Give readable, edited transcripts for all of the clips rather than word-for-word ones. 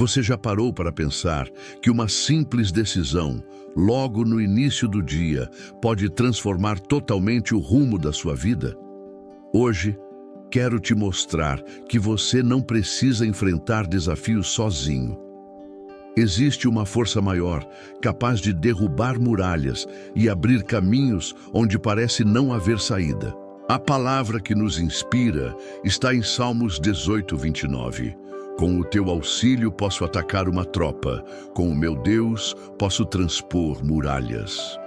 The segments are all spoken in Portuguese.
Você já parou para pensar que uma simples decisão, logo no início do dia, pode transformar totalmente o rumo da sua vida? Hoje, quero te mostrar que você não precisa enfrentar desafios sozinho. Existe uma força maior, capaz de derrubar muralhas e abrir caminhos onde parece não haver saída. A palavra que nos inspira está em Salmos 18, 29. Com o teu auxílio posso atacar uma tropa, com o meu Deus posso transpor muralhas.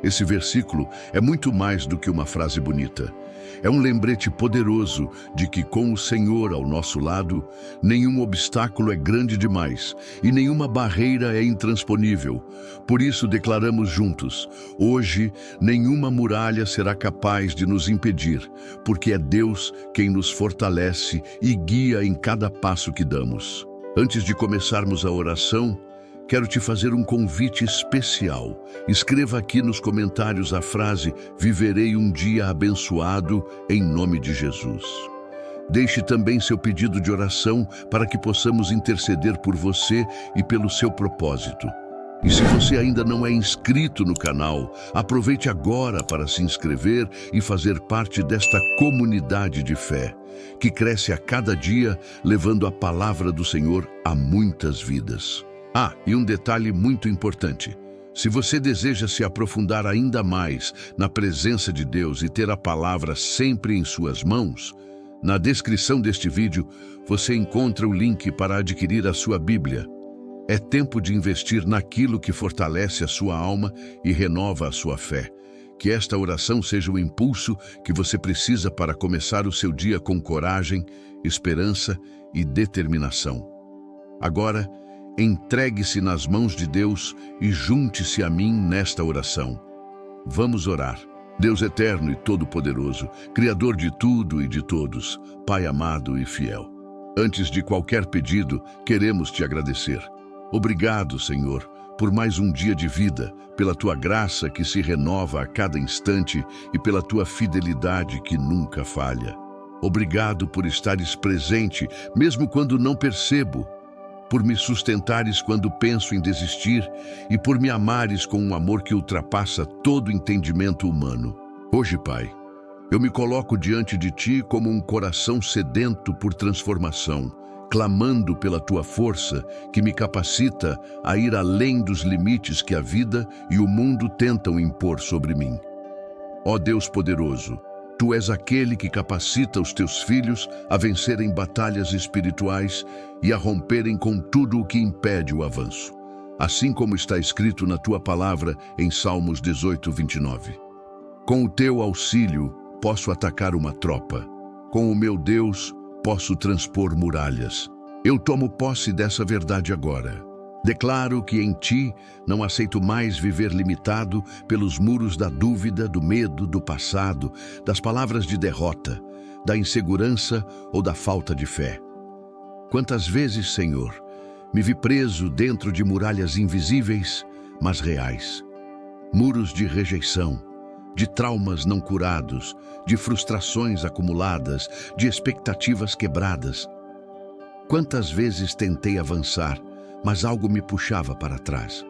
Esse versículo é muito mais do que uma frase bonita. É um lembrete poderoso de que com o Senhor ao nosso lado, nenhum obstáculo é grande demais e nenhuma barreira é intransponível. Por isso declaramos juntos: hoje nenhuma muralha será capaz de nos impedir, porque é Deus quem nos fortalece e guia em cada passo que damos. Antes de começarmos a oração, quero te fazer um convite especial. Escreva aqui nos comentários a frase: viverei um dia abençoado em nome de Jesus. Deixe também seu pedido de oração para que possamos interceder por você e pelo seu propósito. E se você ainda não é inscrito no canal, aproveite agora para se inscrever e fazer parte desta comunidade de fé, que cresce a cada dia, levando a palavra do Senhor a muitas vidas. E um detalhe muito importante. Se você deseja se aprofundar ainda mais na presença de Deus e ter a palavra sempre em suas mãos, na descrição deste vídeo você encontra o link para adquirir a sua Bíblia. É tempo de investir naquilo que fortalece a sua alma e renova a sua fé. Que esta oração seja o impulso que você precisa para começar o seu dia com coragem, esperança e determinação. Agora, entregue-se nas mãos de Deus e junte-se a mim nesta oração. Vamos orar. Deus eterno e todo-poderoso, Criador de tudo e de todos, Pai amado e fiel. Antes de qualquer pedido, queremos te agradecer. Obrigado, Senhor, por mais um dia de vida, pela tua graça que se renova a cada instante e pela tua fidelidade que nunca falha. Obrigado por estares presente, mesmo quando não percebo, por me sustentares quando penso em desistir e por me amares com um amor que ultrapassa todo entendimento humano. Hoje, Pai, eu me coloco diante de Ti como um coração sedento por transformação, clamando pela Tua força que me capacita a ir além dos limites que a vida e o mundo tentam impor sobre mim. Ó Deus poderoso, Tu és aquele que capacita os Teus filhos a vencerem batalhas espirituais e a romperem com tudo o que impede o avanço. Assim como está escrito na Tua palavra em Salmos 18, 29. Com o Teu auxílio, posso atacar uma tropa. Com o meu Deus, posso transpor muralhas. Eu tomo posse dessa verdade agora. Declaro que em Ti não aceito mais viver limitado pelos muros da dúvida, do medo, do passado, das palavras de derrota, da insegurança ou da falta de fé. Quantas vezes, Senhor, me vi preso dentro de muralhas invisíveis, mas reais. Muros de rejeição, de traumas não curados, de frustrações acumuladas, de expectativas quebradas. Quantas vezes tentei avançar, mas algo me puxava para trás.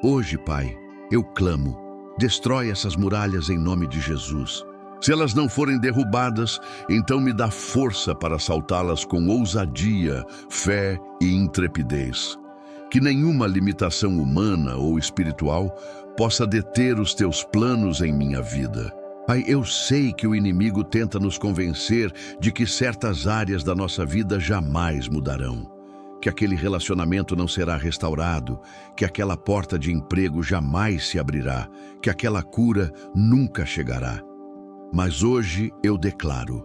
Hoje, Pai, eu clamo, destrói essas muralhas em nome de Jesus. Se elas não forem derrubadas, então me dá força para saltá-las com ousadia, fé e intrepidez. Que nenhuma limitação humana ou espiritual possa deter os Teus planos em minha vida. Pai, eu sei que o inimigo tenta nos convencer de que certas áreas da nossa vida jamais mudarão, que aquele relacionamento não será restaurado, que aquela porta de emprego jamais se abrirá, que aquela cura nunca chegará. Mas hoje eu declaro: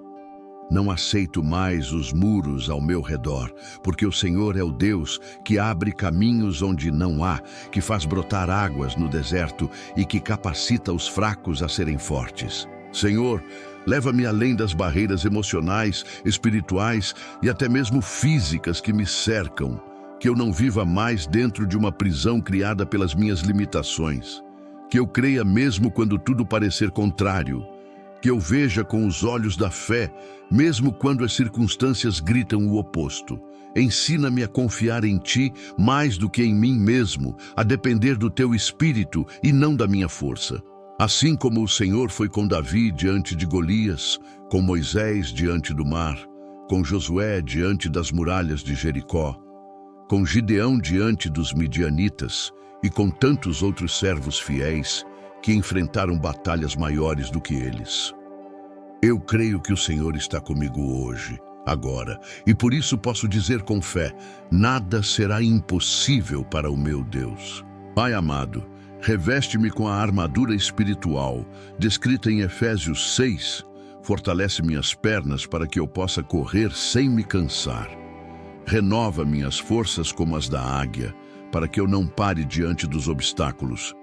não aceito mais os muros ao meu redor, porque o Senhor é o Deus que abre caminhos onde não há, que faz brotar águas no deserto e que capacita os fracos a serem fortes. Senhor, leva-me além das barreiras emocionais, espirituais e até mesmo físicas que me cercam, que eu não viva mais dentro de uma prisão criada pelas minhas limitações, que eu creia mesmo quando tudo parecer contrário, que eu veja com os olhos da fé, mesmo quando as circunstâncias gritam o oposto. Ensina-me a confiar em Ti mais do que em mim mesmo, a depender do Teu Espírito e não da minha força. Assim como o Senhor foi com Davi diante de Golias, com Moisés diante do mar, com Josué diante das muralhas de Jericó, com Gideão diante dos midianitas e com tantos outros servos fiéis que enfrentaram batalhas maiores do que eles. Eu creio que o Senhor está comigo hoje, agora, e por isso posso dizer com fé: nada será impossível para o meu Deus. Pai amado, reveste-me com a armadura espiritual, descrita em Efésios 6, fortalece minhas pernas para que eu possa correr sem me cansar. Renova minhas forças como as da águia, para que eu não pare diante dos obstáculos.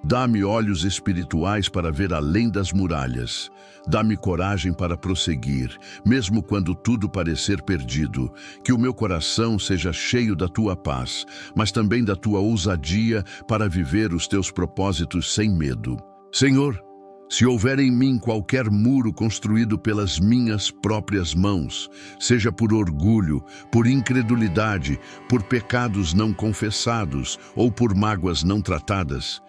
Dá-me olhos espirituais para ver além das muralhas. Dá-me coragem para prosseguir, mesmo quando tudo parecer perdido. Que o meu coração seja cheio da Tua paz, mas também da Tua ousadia para viver os Teus propósitos sem medo. Senhor, se houver em mim qualquer muro construído pelas minhas próprias mãos, seja por orgulho, por incredulidade, por pecados não confessados ou por mágoas não tratadas,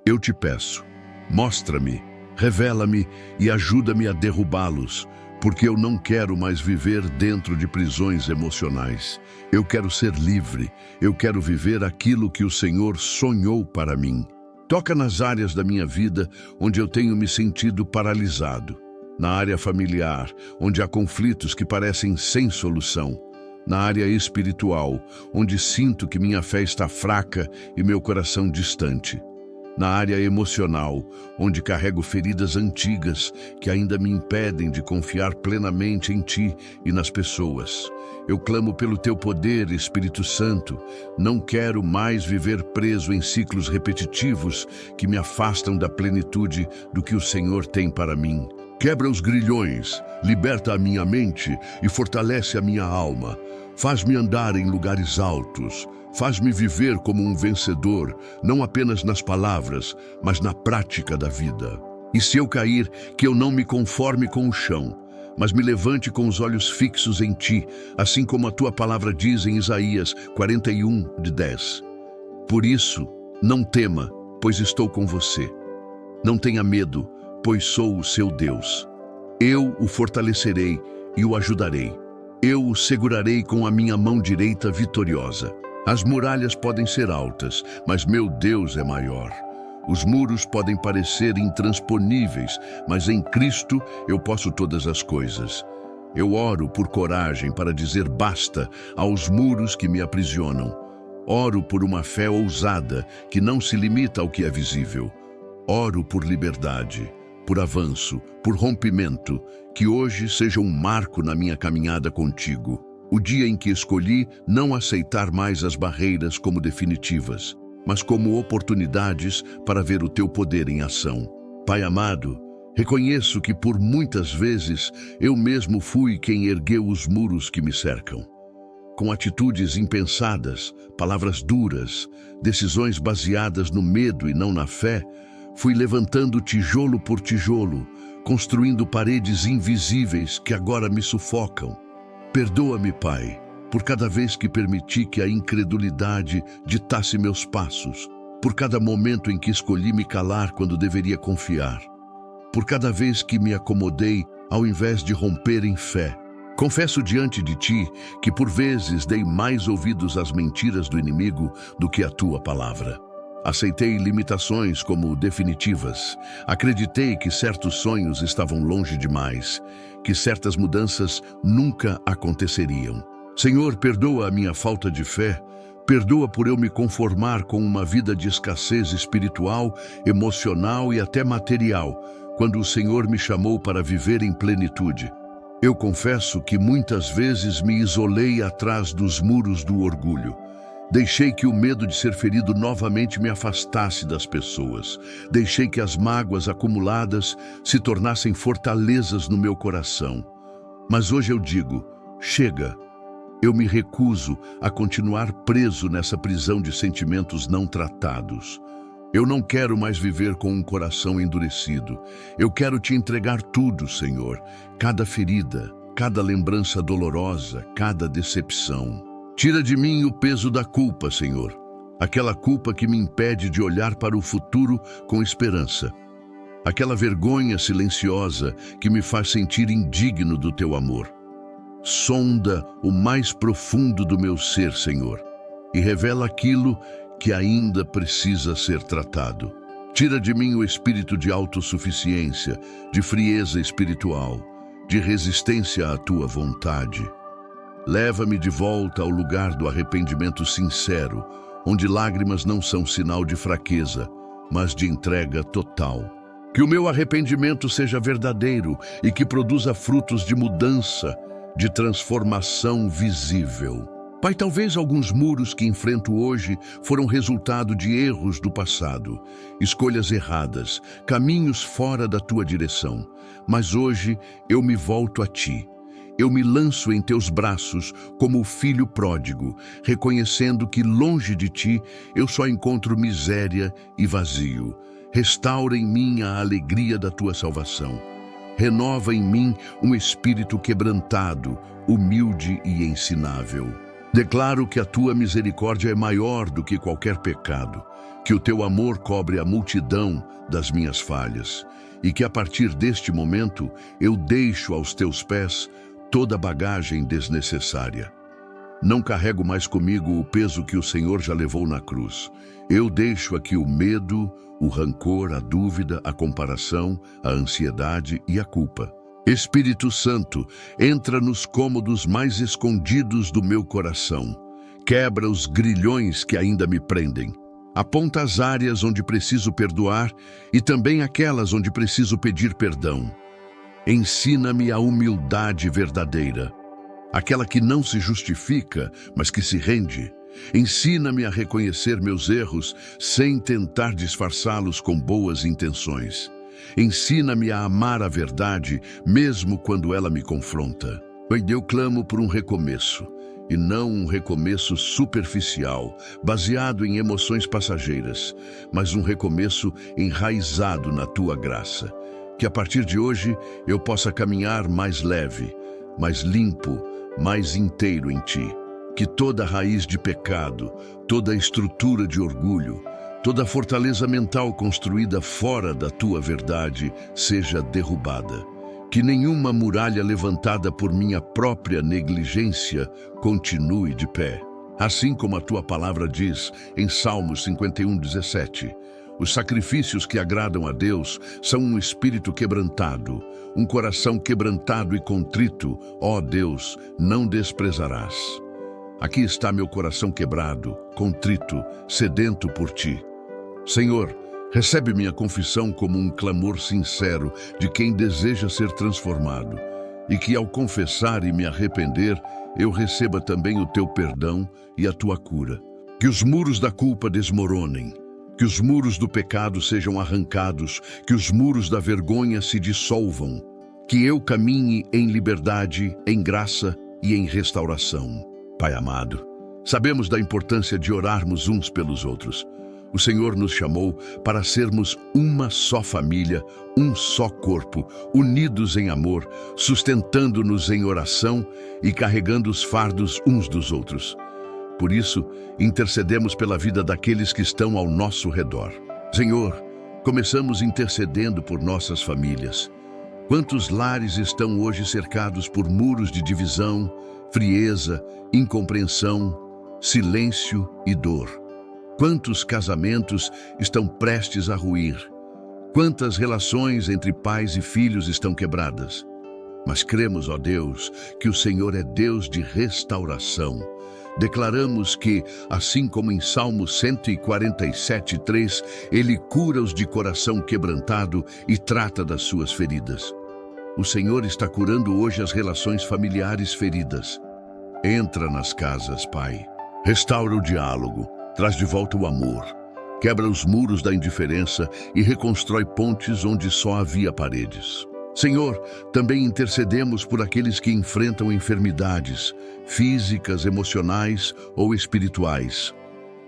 eu te peço, mostra-me, revela-me e ajuda-me a derrubá-los, porque eu não quero mais viver dentro de prisões emocionais. Eu quero ser livre, eu quero viver aquilo que o Senhor sonhou para mim. Toca nas áreas da minha vida onde eu tenho me sentido paralisado. Na área familiar, onde há conflitos que parecem sem solução. Na área espiritual, onde sinto que minha fé está fraca e meu coração distante. Na área emocional, onde carrego feridas antigas que ainda me impedem de confiar plenamente em Ti e nas pessoas. Eu clamo pelo Teu poder, Espírito Santo. Não quero mais viver preso em ciclos repetitivos que me afastam da plenitude do que o Senhor tem para mim. Quebra os grilhões, liberta a minha mente e fortalece a minha alma. Faz-me andar em lugares altos. Faz-me viver como um vencedor, não apenas nas palavras, mas na prática da vida. E se eu cair, que eu não me conforme com o chão, mas me levante com os olhos fixos em Ti, assim como a Tua palavra diz em Isaías 41:10. Por isso, não tema, pois estou com você. Não tenha medo, pois sou o seu Deus. Eu o fortalecerei e o ajudarei. Eu o segurarei com a minha mão direita vitoriosa. As muralhas podem ser altas, mas meu Deus é maior. Os muros podem parecer intransponíveis, mas em Cristo eu posso todas as coisas. Eu oro por coragem para dizer basta aos muros que me aprisionam. Oro por uma fé ousada que não se limita ao que é visível. Oro por liberdade, por avanço, por rompimento, que hoje seja um marco na minha caminhada contigo. O dia em que escolhi não aceitar mais as barreiras como definitivas, mas como oportunidades para ver o Teu poder em ação. Pai amado, reconheço que por muitas vezes eu mesmo fui quem ergueu os muros que me cercam. Com atitudes impensadas, palavras duras, decisões baseadas no medo e não na fé, fui levantando tijolo por tijolo, construindo paredes invisíveis que agora me sufocam. Perdoa-me, Pai, por cada vez que permiti que a incredulidade ditasse meus passos, por cada momento em que escolhi me calar quando deveria confiar, por cada vez que me acomodei ao invés de romper em fé. Confesso diante de Ti que por vezes dei mais ouvidos às mentiras do inimigo do que à Tua palavra. Aceitei limitações como definitivas. Acreditei que certos sonhos estavam longe demais, que certas mudanças nunca aconteceriam. Senhor, perdoa a minha falta de fé, perdoa por eu me conformar com uma vida de escassez espiritual, emocional e até material, quando o Senhor me chamou para viver em plenitude. Eu confesso que muitas vezes me isolei atrás dos muros do orgulho. Deixei que o medo de ser ferido novamente me afastasse das pessoas. Deixei que as mágoas acumuladas se tornassem fortalezas no meu coração. Mas hoje eu digo, chega. Eu me recuso a continuar preso nessa prisão de sentimentos não tratados. Eu não quero mais viver com um coração endurecido. Eu quero te entregar tudo, Senhor. Cada ferida, cada lembrança dolorosa, cada decepção. Tira de mim o peso da culpa, Senhor. Aquela culpa que me impede de olhar para o futuro com esperança. Aquela vergonha silenciosa que me faz sentir indigno do teu amor. Sonda o mais profundo do meu ser, Senhor, e revela aquilo que ainda precisa ser tratado. Tira de mim o espírito de autossuficiência, de frieza espiritual, de resistência à tua vontade. Leva-me de volta ao lugar do arrependimento sincero, onde lágrimas não são sinal de fraqueza, mas de entrega total. Que o meu arrependimento seja verdadeiro e que produza frutos de mudança, de transformação visível. Pai, talvez alguns muros que enfrento hoje foram resultado de erros do passado, escolhas erradas, caminhos fora da tua direção. Mas hoje eu me volto a ti. Eu me lanço em teus braços como o filho pródigo, reconhecendo que longe de ti eu só encontro miséria e vazio. Restaura em mim a alegria da tua salvação. Renova em mim um espírito quebrantado, humilde e ensinável. Declaro que a tua misericórdia é maior do que qualquer pecado, que o teu amor cobre a multidão das minhas falhas e que a partir deste momento eu deixo aos teus pés toda bagagem desnecessária. Não carrego mais comigo o peso que o Senhor já levou na cruz. Eu deixo aqui o medo, o rancor, a dúvida, a comparação, a ansiedade e a culpa. Espírito Santo, entra nos cômodos mais escondidos do meu coração. Quebra os grilhões que ainda me prendem. Aponta as áreas onde preciso perdoar e também aquelas onde preciso pedir perdão. Ensina-me a humildade verdadeira, aquela que não se justifica, mas que se rende. Ensina-me a reconhecer meus erros sem tentar disfarçá-los com boas intenções. Ensina-me a amar a verdade, mesmo quando ela me confronta. Eu clamo por um recomeço, e não um recomeço superficial, baseado em emoções passageiras, mas um recomeço enraizado na tua graça. Que a partir de hoje eu possa caminhar mais leve, mais limpo, mais inteiro em ti. Que toda raiz de pecado, toda estrutura de orgulho, toda fortaleza mental construída fora da tua verdade seja derrubada. Que nenhuma muralha levantada por minha própria negligência continue de pé. Assim como a tua palavra diz em Salmos 51:17, os sacrifícios que agradam a Deus são um espírito quebrantado, um coração quebrantado e contrito, ó Deus, não desprezarás. Aqui está meu coração quebrado, contrito, sedento por ti. Senhor, recebe minha confissão como um clamor sincero de quem deseja ser transformado, e que ao confessar e me arrepender, eu receba também o teu perdão e a tua cura. Que os muros da culpa desmoronem, que os muros do pecado sejam arrancados, que os muros da vergonha se dissolvam, que eu caminhe em liberdade, em graça e em restauração. Pai amado, sabemos da importância de orarmos uns pelos outros. O Senhor nos chamou para sermos uma só família, um só corpo, unidos em amor, sustentando-nos em oração e carregando os fardos uns dos outros. Por isso, intercedemos pela vida daqueles que estão ao nosso redor. Senhor, começamos intercedendo por nossas famílias. Quantos lares estão hoje cercados por muros de divisão, frieza, incompreensão, silêncio e dor? Quantos casamentos estão prestes a ruir? Quantas relações entre pais e filhos estão quebradas? Mas cremos, ó Deus, que o Senhor é Deus de restauração. Declaramos que, assim como em Salmo 147:3, Ele cura os de coração quebrantado e trata das suas feridas. O Senhor está curando hoje as relações familiares feridas. Entra nas casas, Pai. Restaura o diálogo. Traz de volta o amor, quebra os muros da indiferença e reconstrói pontes onde só havia paredes. Senhor, também intercedemos por aqueles que enfrentam enfermidades, físicas, emocionais ou espirituais.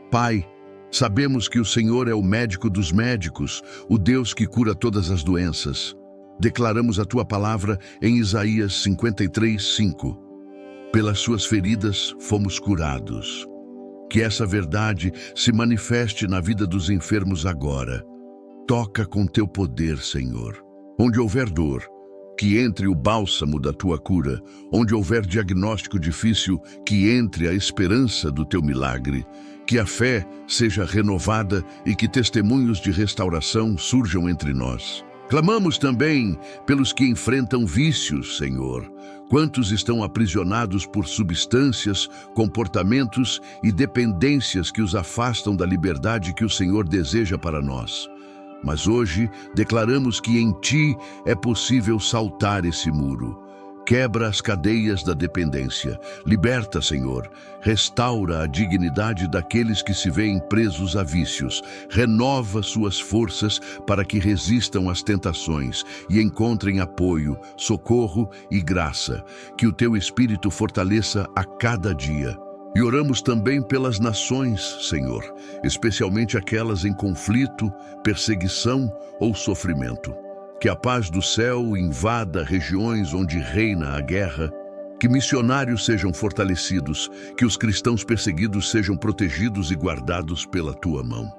Pai, Sabemos que o Senhor é o médico dos médicos, o Deus que cura todas as doenças. Declaramos a tua palavra em Isaías 53:5. Pelas suas feridas fomos curados. Que essa verdade se manifeste na vida dos enfermos agora. Toca com teu poder, Senhor. Onde houver dor, que entre o bálsamo da tua cura. Onde houver diagnóstico difícil, que entre a esperança do teu milagre. Que a fé seja renovada e que testemunhos de restauração surjam entre nós. Clamamos também pelos que enfrentam vícios, Senhor. Quantos estão aprisionados por substâncias, comportamentos e dependências que os afastam da liberdade que o Senhor deseja para nós. Mas hoje declaramos que em Ti é possível saltar esse muro. Quebra as cadeias da dependência. Liberta, Senhor. Restaura a dignidade daqueles que se veem presos a vícios. Renova suas forças para que resistam às tentações e encontrem apoio, socorro e graça. Que o Teu Espírito fortaleça a cada dia. E oramos também pelas nações, Senhor, especialmente aquelas em conflito, perseguição ou sofrimento. Que a paz do céu invada regiões onde reina a guerra, que missionários sejam fortalecidos, que os cristãos perseguidos sejam protegidos e guardados pela tua mão.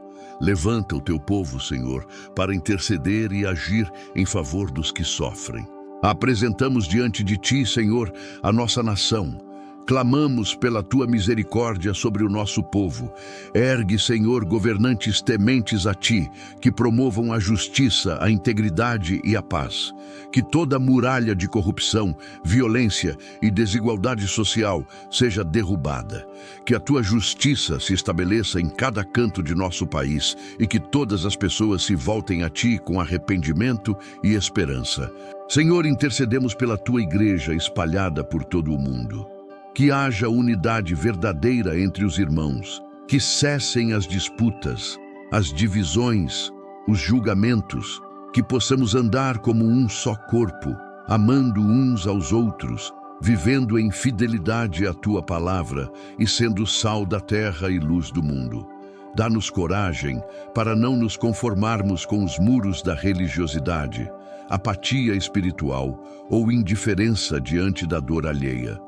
Levanta o teu povo, Senhor, para interceder e agir em favor dos que sofrem. Apresentamos diante de ti, Senhor, a nossa nação. Clamamos pela tua misericórdia sobre o nosso povo. Ergue, Senhor, governantes tementes a ti, que promovam a justiça, a integridade e a paz. Que toda muralha de corrupção, violência e desigualdade social seja derrubada. Que a tua justiça se estabeleça em cada canto de nosso país e que todas as pessoas se voltem a ti com arrependimento e esperança. Senhor, intercedemos pela tua igreja espalhada por todo o mundo. Que haja unidade verdadeira entre os irmãos, que cessem as disputas, as divisões, os julgamentos, que possamos andar como um só corpo, amando uns aos outros, vivendo em fidelidade à tua palavra e sendo sal da terra e luz do mundo. Dá-nos coragem para não nos conformarmos com os muros da religiosidade, apatia espiritual ou indiferença diante da dor alheia.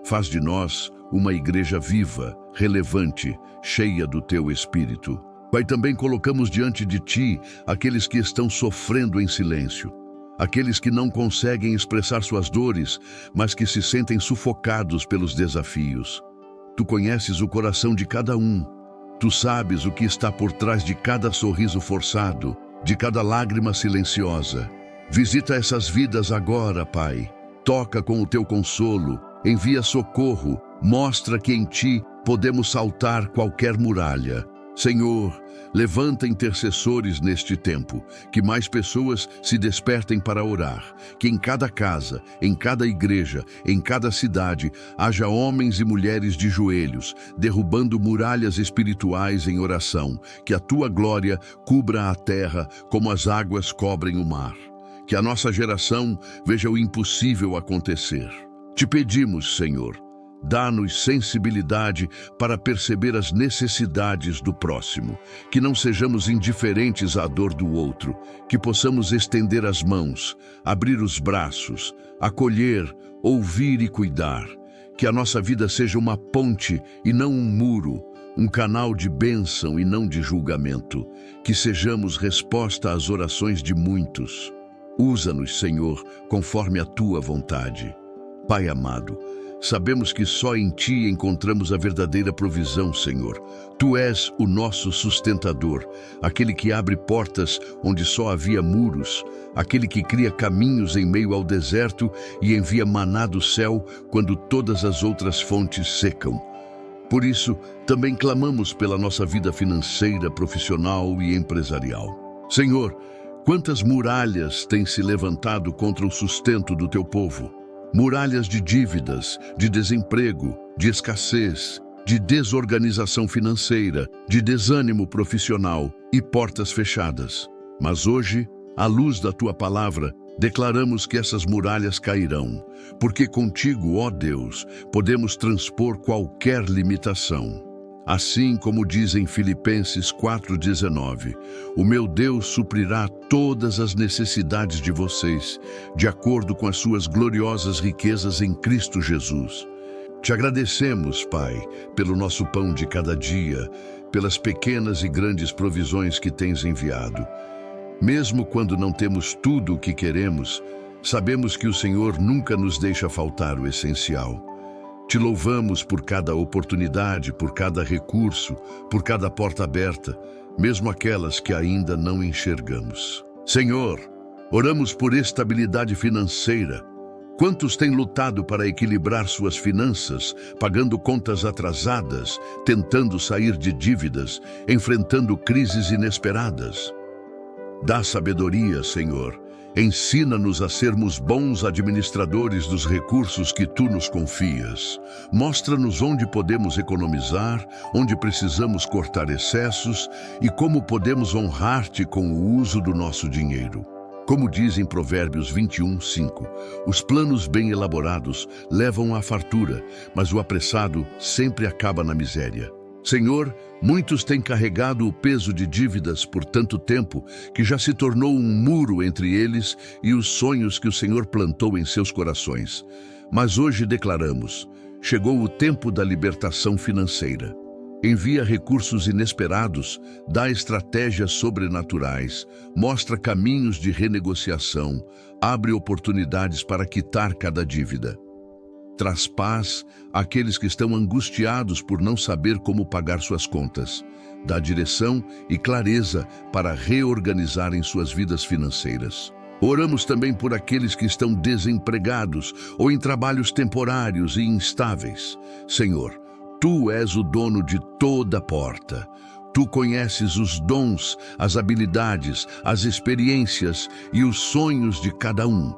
Faz de nós uma igreja viva, relevante, cheia do teu Espírito. Pai, também colocamos diante de ti aqueles que estão sofrendo em silêncio, aqueles que não conseguem expressar suas dores, mas que se sentem sufocados pelos desafios. Tu conheces o coração de cada um. Tu sabes o que está por trás de cada sorriso forçado, de cada lágrima silenciosa. Visita essas vidas agora, Pai. Toca com o teu consolo. Envia socorro, mostra que em ti podemos saltar qualquer muralha. Senhor, levanta intercessores neste tempo, que mais pessoas se despertem para orar, que em cada casa, em cada igreja, em cada cidade, haja homens e mulheres de joelhos, derrubando muralhas espirituais em oração, que a tua glória cubra a terra como as águas cobrem o mar. Que a nossa geração veja o impossível acontecer. Te pedimos, Senhor, dá-nos sensibilidade para perceber as necessidades do próximo, que não sejamos indiferentes à dor do outro, que possamos estender as mãos, abrir os braços, acolher, ouvir e cuidar, que a nossa vida seja uma ponte e não um muro, um canal de bênção e não de julgamento, que sejamos resposta às orações de muitos. Usa-nos, Senhor, conforme a tua vontade. Pai amado, sabemos que só em Ti encontramos a verdadeira provisão, Senhor. Tu és o nosso sustentador, aquele que abre portas onde só havia muros, aquele que cria caminhos em meio ao deserto e envia maná do céu quando todas as outras fontes secam. Por isso, também clamamos pela nossa vida financeira, profissional e empresarial. Senhor, quantas muralhas têm se levantado contra o sustento do Teu povo? Muralhas de dívidas, de desemprego, de escassez, de desorganização financeira, de desânimo profissional e portas fechadas. Mas hoje, à luz da Tua palavra, declaramos que essas muralhas cairão, porque contigo, ó Deus, podemos transpor qualquer limitação. Assim como diz em Filipenses 4,19, o meu Deus suprirá todas as necessidades de vocês, de acordo com as suas gloriosas riquezas em Cristo Jesus. Te agradecemos, Pai, pelo nosso pão de cada dia, pelas pequenas e grandes provisões que tens enviado. Mesmo quando não temos tudo o que queremos, sabemos que o Senhor nunca nos deixa faltar o essencial. Te louvamos por cada oportunidade, por cada recurso, por cada porta aberta, mesmo aquelas que ainda não enxergamos. Senhor, oramos por estabilidade financeira. Quantos têm lutado para equilibrar suas finanças, pagando contas atrasadas, tentando sair de dívidas, enfrentando crises inesperadas? Dá sabedoria, Senhor. Ensina-nos a sermos bons administradores dos recursos que Tu nos confias. Mostra-nos onde podemos economizar, onde precisamos cortar excessos e como podemos honrar-Te com o uso do nosso dinheiro. Como diz em Provérbios 21:5, os planos bem elaborados levam à fartura, mas o apressado sempre acaba na miséria. Senhor, muitos têm carregado o peso de dívidas por tanto tempo que já se tornou um muro entre eles e os sonhos que o Senhor plantou em seus corações. Mas hoje declaramos, chegou o tempo da libertação financeira. Envia recursos inesperados, dá estratégias sobrenaturais, mostra caminhos de renegociação, abre oportunidades para quitar cada dívida. Traz paz àqueles que estão angustiados por não saber como pagar suas contas. Dá direção e clareza para reorganizarem suas vidas financeiras. Oramos também por aqueles que estão desempregados ou em trabalhos temporários e instáveis. Senhor, Tu és o dono de toda porta. Tu conheces os dons, as habilidades, as experiências e os sonhos de cada um.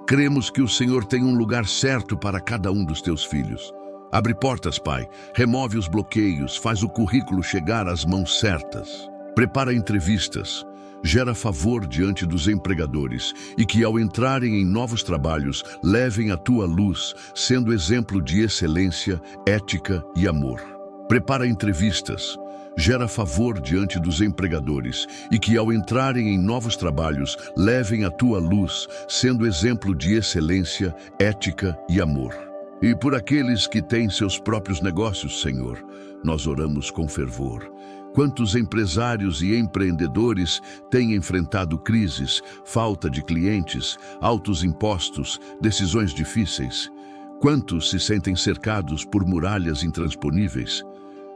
Cremos que o Senhor tem um lugar certo para cada um dos Teus filhos. Abre portas, Pai, remove os bloqueios, faz o currículo chegar às mãos certas. Prepara entrevistas, gera favor diante dos empregadores e que ao entrarem em novos trabalhos, levem a Tua luz, sendo exemplo de excelência, ética e amor. Prepara entrevistas, gera favor diante dos empregadores e que ao entrarem em novos trabalhos, levem a Tua luz, sendo exemplo de excelência, ética e amor. E por aqueles que têm seus próprios negócios, Senhor, nós oramos com fervor. Quantos empresários e empreendedores têm enfrentado crises, falta de clientes, altos impostos, decisões difíceis? Quantos se sentem cercados por muralhas intransponíveis?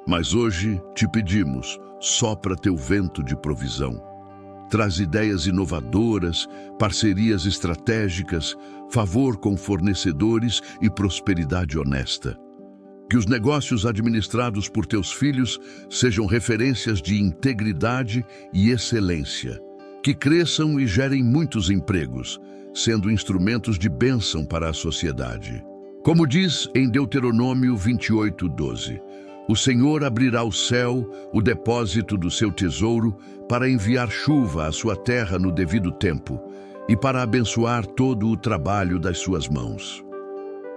Mas hoje te pedimos, sopra Teu vento de provisão. Traz ideias inovadoras, parcerias estratégicas, favor com fornecedores e prosperidade honesta. Que os negócios administrados por Teus filhos sejam referências de integridade e excelência. Que cresçam e gerem muitos empregos, sendo instrumentos de bênção para a sociedade. Como diz em Deuteronômio 28:12, o Senhor abrirá o céu, o depósito do seu tesouro, para enviar chuva à sua terra no devido tempo e para abençoar todo o trabalho das suas mãos.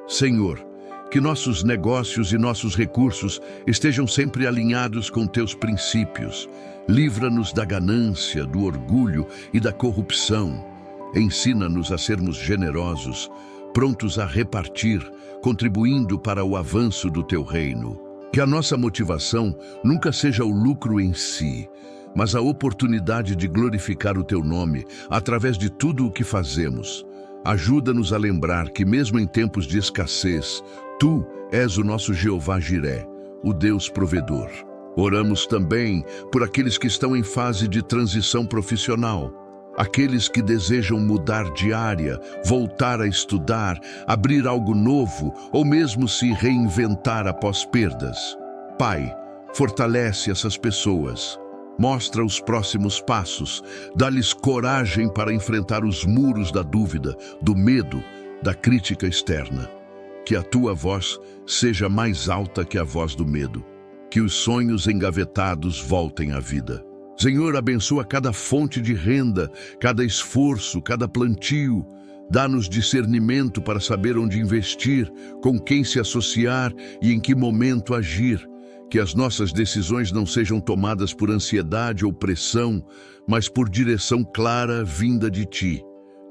Senhor, que nossos negócios e nossos recursos estejam sempre alinhados com Teus princípios. Livra-nos da ganância, do orgulho e da corrupção. Ensina-nos a sermos generosos, prontos a repartir, contribuindo para o avanço do Teu reino. Que a nossa motivação nunca seja o lucro em si, mas a oportunidade de glorificar o Teu nome através de tudo o que fazemos. Ajuda-nos a lembrar que mesmo em tempos de escassez, Tu és o nosso Jeová Jiré, o Deus provedor. Oramos também por aqueles que estão em fase de transição profissional, aqueles que desejam mudar de área, voltar a estudar, abrir algo novo ou mesmo se reinventar após perdas. Pai, fortalece essas pessoas. Mostra os próximos passos, dá-lhes coragem para enfrentar os muros da dúvida, do medo, da crítica externa. Que a Tua voz seja mais alta que a voz do medo, que os sonhos engavetados voltem à vida. Senhor, abençoa cada fonte de renda, cada esforço, cada plantio. Dá-nos discernimento para saber onde investir, com quem se associar e em que momento agir. Que as nossas decisões não sejam tomadas por ansiedade ou pressão, mas por direção clara vinda de Ti.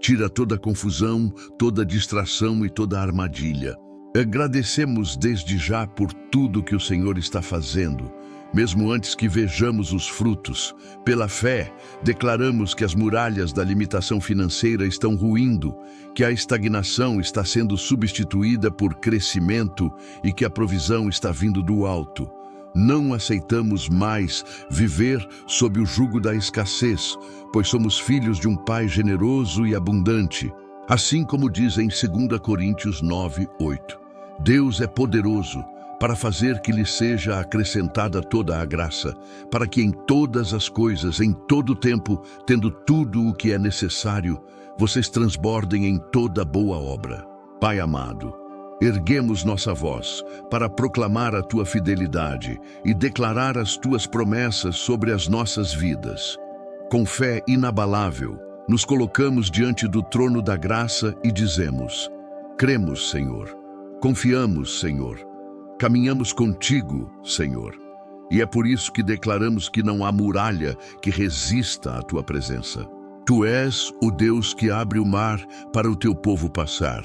Tira toda a confusão, toda a distração e toda a armadilha. Agradecemos desde já por tudo que o Senhor está fazendo, mesmo antes que vejamos os frutos. Pela fé, declaramos que as muralhas da limitação financeira estão ruindo, que a estagnação está sendo substituída por crescimento e que a provisão está vindo do alto. Não aceitamos mais viver sob o jugo da escassez, pois somos filhos de um Pai generoso e abundante. Assim como diz em 2 Coríntios 9:8, Deus é poderoso para fazer que lhe seja acrescentada toda a graça, para que em todas as coisas, em todo o tempo, tendo tudo o que é necessário, vocês transbordem em toda boa obra. Pai amado, erguemos nossa voz para proclamar a Tua fidelidade e declarar as Tuas promessas sobre as nossas vidas. Com fé inabalável, nos colocamos diante do trono da graça e dizemos: cremos, Senhor, confiamos, Senhor, caminhamos contigo, Senhor. E é por isso que declaramos que não há muralha que resista à Tua presença. Tu és o Deus que abre o mar para o Teu povo passar.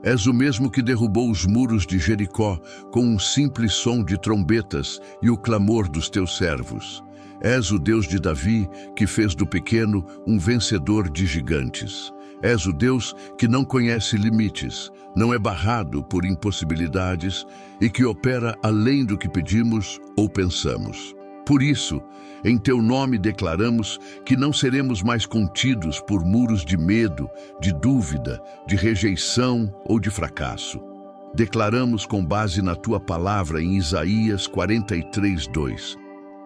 És o mesmo que derrubou os muros de Jericó com um simples som de trombetas e o clamor dos Teus servos. És o Deus de Davi, que fez do pequeno um vencedor de gigantes. És o Deus que não conhece limites, não é barrado por impossibilidades e que opera além do que pedimos ou pensamos. Por isso, em Teu nome declaramos que não seremos mais contidos por muros de medo, de dúvida, de rejeição ou de fracasso. Declaramos com base na Tua palavra em Isaías 43:2.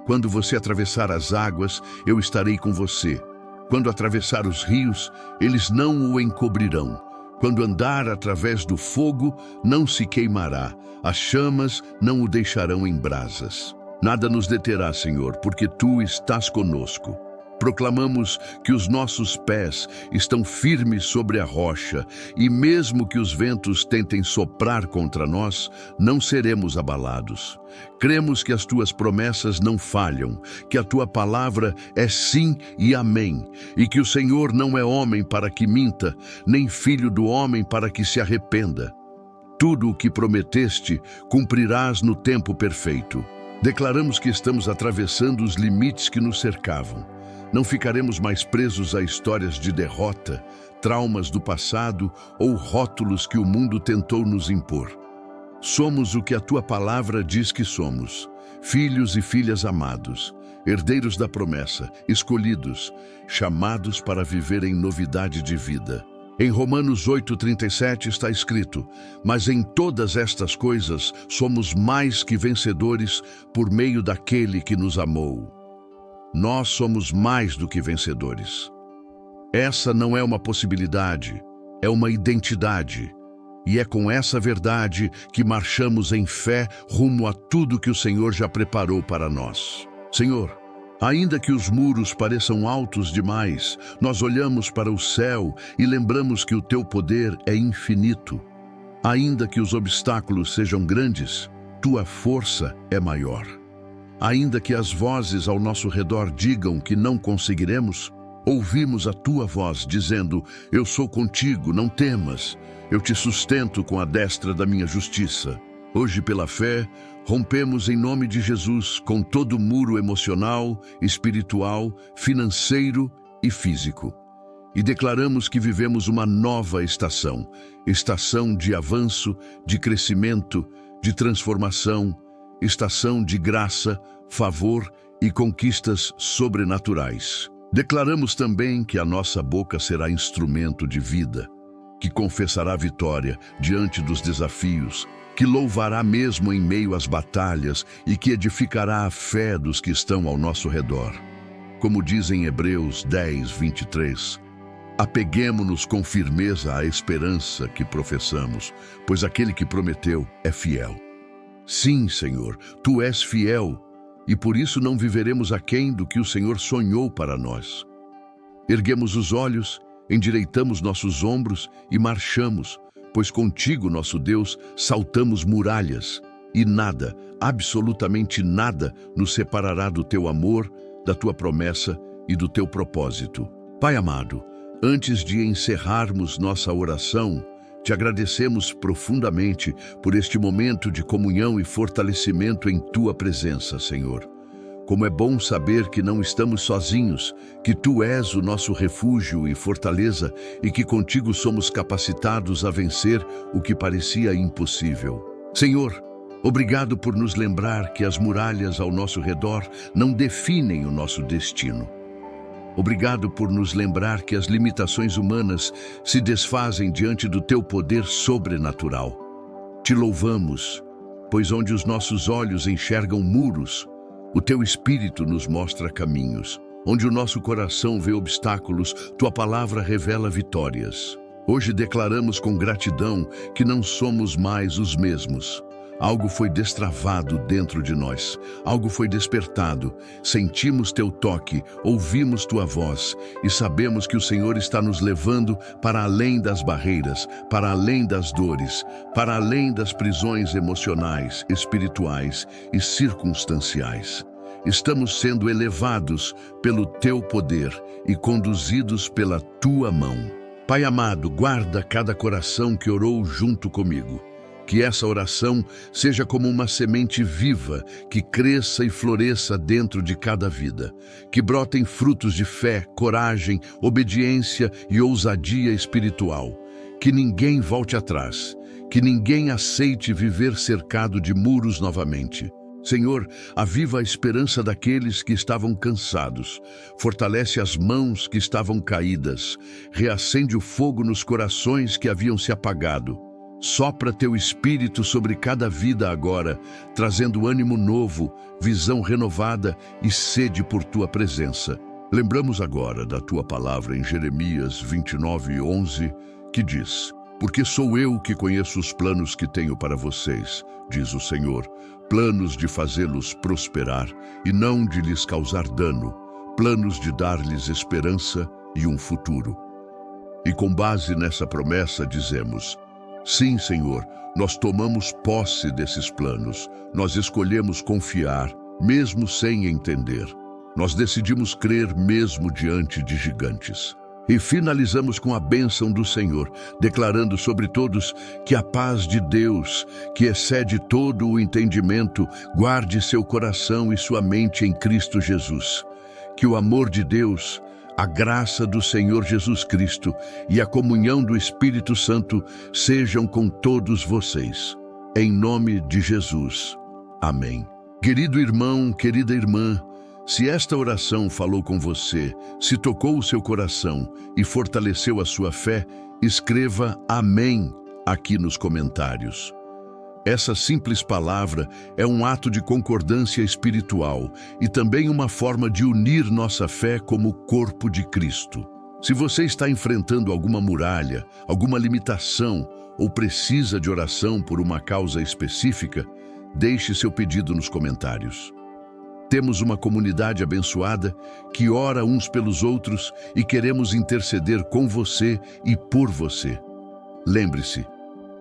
Quando você atravessar as águas, eu estarei com você. Quando atravessar os rios, eles não o encobrirão. Quando andar através do fogo, não se queimará. As chamas não o deixarão em brasas. Nada nos deterá, Senhor, porque Tu estás conosco. Proclamamos que os nossos pés estão firmes sobre a rocha e mesmo que os ventos tentem soprar contra nós, não seremos abalados. Cremos que as Tuas promessas não falham, que a Tua palavra é sim e amém, e que o Senhor não é homem para que minta, nem filho do homem para que se arrependa. Tudo o que prometeste cumprirás no tempo perfeito. Declaramos que estamos atravessando os limites que nos cercavam. Não ficaremos mais presos a histórias de derrota, traumas do passado ou rótulos que o mundo tentou nos impor. Somos o que a Tua palavra diz que somos, filhos e filhas amados, herdeiros da promessa, escolhidos, chamados para viver em novidade de vida. Em Romanos 8:37 está escrito: mas em todas estas coisas somos mais que vencedores por meio daquele que nos amou. Nós somos mais do que vencedores. Essa não é uma possibilidade, é uma identidade. E é com essa verdade que marchamos em fé rumo a tudo que o Senhor já preparou para nós. Senhor, ainda que os muros pareçam altos demais, nós olhamos para o céu e lembramos que o Teu poder é infinito. Ainda que os obstáculos sejam grandes, Tua força é maior. Ainda que as vozes ao nosso redor digam que não conseguiremos, ouvimos a Tua voz dizendo: eu sou contigo, não temas, eu te sustento com a destra da minha justiça. Hoje, pela fé, rompemos em nome de Jesus com todo muro emocional, espiritual, financeiro e físico. E declaramos que vivemos uma nova estação, estação de avanço, de crescimento, de transformação, estação de graça, favor e conquistas sobrenaturais. Declaramos também que a nossa boca será instrumento de vida, que confessará vitória diante dos desafios, que louvará mesmo em meio às batalhas e que edificará a fé dos que estão ao nosso redor. Como diz em Hebreus 10:23, apeguemo-nos com firmeza à esperança que professamos, pois aquele que prometeu é fiel. Sim, Senhor, Tu és fiel, e por isso não viveremos aquém do que o Senhor sonhou para nós. Erguemos os olhos, endireitamos nossos ombros e marchamos, pois contigo, nosso Deus, saltamos muralhas, e nada, absolutamente nada, nos separará do teu amor, da tua promessa e do teu propósito. Pai amado, antes de encerrarmos nossa oração, te agradecemos profundamente por este momento de comunhão e fortalecimento em tua presença, Senhor. Como é bom saber que não estamos sozinhos, que tu és o nosso refúgio e fortaleza e que contigo somos capacitados a vencer o que parecia impossível. Senhor, obrigado por nos lembrar que as muralhas ao nosso redor não definem o nosso destino. Obrigado por nos lembrar que as limitações humanas se desfazem diante do teu poder sobrenatural. Te louvamos, pois onde os nossos olhos enxergam muros, o teu Espírito nos mostra caminhos. Onde o nosso coração vê obstáculos, tua palavra revela vitórias. Hoje declaramos com gratidão que não somos mais os mesmos. Algo foi destravado dentro de nós, algo foi despertado, sentimos teu toque, ouvimos tua voz e sabemos que o Senhor está nos levando para além das barreiras, para além das dores, para além das prisões emocionais, espirituais e circunstanciais. Estamos sendo elevados pelo teu poder e conduzidos pela tua mão. Pai amado, guarda cada coração que orou junto comigo. Que essa oração seja como uma semente viva, que cresça e floresça dentro de cada vida. Que brotem frutos de fé, coragem, obediência e ousadia espiritual. Que ninguém volte atrás. Que ninguém aceite viver cercado de muros novamente. Senhor, aviva a esperança daqueles que estavam cansados. Fortalece as mãos que estavam caídas. Reacende o fogo nos corações que haviam se apagado. Sopra teu Espírito sobre cada vida agora, trazendo ânimo novo, visão renovada e sede por tua presença. Lembramos agora da tua palavra em Jeremias 29:11, que diz: Porque sou eu que conheço os planos que tenho para vocês, diz o Senhor, planos de fazê-los prosperar e não de lhes causar dano, planos de dar-lhes esperança e um futuro. E com base nessa promessa dizemos: Sim, Senhor, nós tomamos posse desses planos. Nós escolhemos confiar, mesmo sem entender. Nós decidimos crer mesmo diante de gigantes. E finalizamos com a bênção do Senhor, declarando sobre todos que a paz de Deus, que excede todo o entendimento, guarde seu coração e sua mente em Cristo Jesus. Que o amor de Deus, a graça do Senhor Jesus Cristo e a comunhão do Espírito Santo sejam com todos vocês. Em nome de Jesus. Amém. Querido irmão, querida irmã, se esta oração falou com você, se tocou o seu coração e fortaleceu a sua fé, escreva Amém aqui nos comentários. Essa simples palavra é um ato de concordância espiritual e também uma forma de unir nossa fé como corpo de Cristo. Se você está enfrentando alguma muralha, alguma limitação ou precisa de oração por uma causa específica, deixe seu pedido nos comentários. Temos uma comunidade abençoada que ora uns pelos outros e queremos interceder com você e por você. Lembre-se,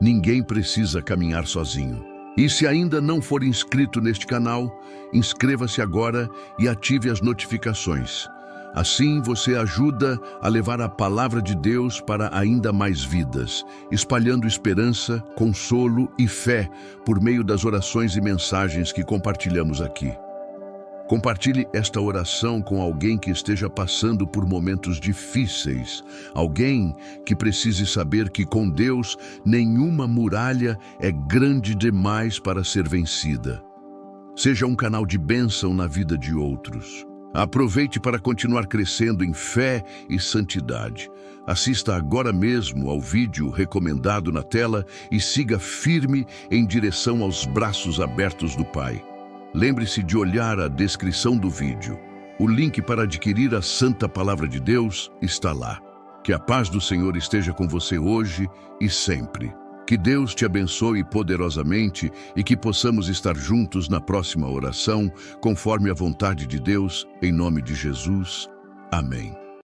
ninguém precisa caminhar sozinho. E se ainda não for inscrito neste canal, inscreva-se agora e ative as notificações. Assim você ajuda a levar a palavra de Deus para ainda mais vidas, espalhando esperança, consolo e fé por meio das orações e mensagens que compartilhamos aqui. Compartilhe esta oração com alguém que esteja passando por momentos difíceis, alguém que precise saber que com Deus nenhuma muralha é grande demais para ser vencida. Seja um canal de bênção na vida de outros. Aproveite para continuar crescendo em fé e santidade. Assista agora mesmo ao vídeo recomendado na tela e siga firme em direção aos braços abertos do Pai. Lembre-se de olhar a descrição do vídeo. O link para adquirir a Santa Palavra de Deus está lá. Que a paz do Senhor esteja com você hoje e sempre. Que Deus te abençoe poderosamente e que possamos estar juntos na próxima oração, conforme a vontade de Deus, em nome de Jesus. Amém.